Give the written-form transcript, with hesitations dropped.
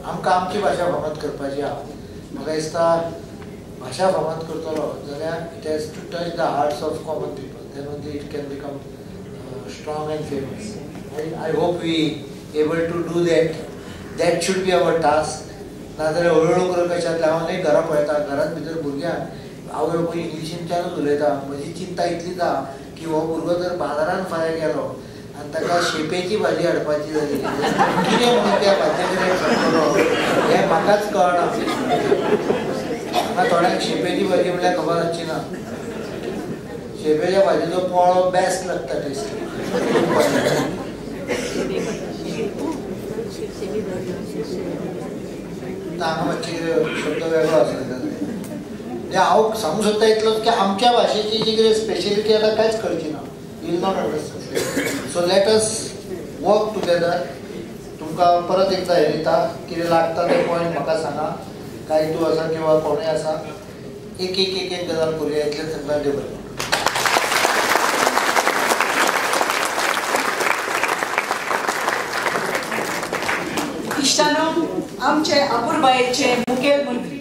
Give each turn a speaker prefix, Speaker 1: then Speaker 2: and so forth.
Speaker 1: आमकां आमची भाशा फामाद करपाची आहा. म्हाका दिसता भाशा फामाद करतलो जाल्यार it has to touch the hearts of common people, then only it can become strong and famous. I hope we able to do that should be our task. नाजाल्यार हळूहळू करून कशांतले हांव घरा पळयता, घरांत भितर भुरग्यांक आवय बापूय इंग्लिशींतल्यानूच उलयता. म्हजी चिंता इतलीच आहा की हो भुरगो जर बाजारांत फाल्यां गेलो आनी ताका शेपेची भाजी हाडपाची जाली, कितें म्हणून त्या भाजये कडेन सांगतलो हें म्हाकाच कळना. म्हाका थोड्यांक शेपेची भाजी म्हळ्यार खबर आसची ना. शेपेच्या भाजयेचो पोळो बेस्ट लागता टेस्ट. हांगा मातशें शब्द वेगळो आसा. हांव सांगूंक सोदता इतलोच की आमच्या भाशेची जी कितें स्पेशलिटी आसा कांयच कळची ना. You will not understand. So let us work together. तुमकां परत एकदां हें दिता, कितें लागता ते पॉयंट म्हाका सांगा. काय तूं आसा किंवा कोणूय आसा, एक गजाल करुया. इतलेंच सांगता. देव बरें.
Speaker 2: इश्टानो, आमचे अपूर्बायेचे मुखेल मंत्री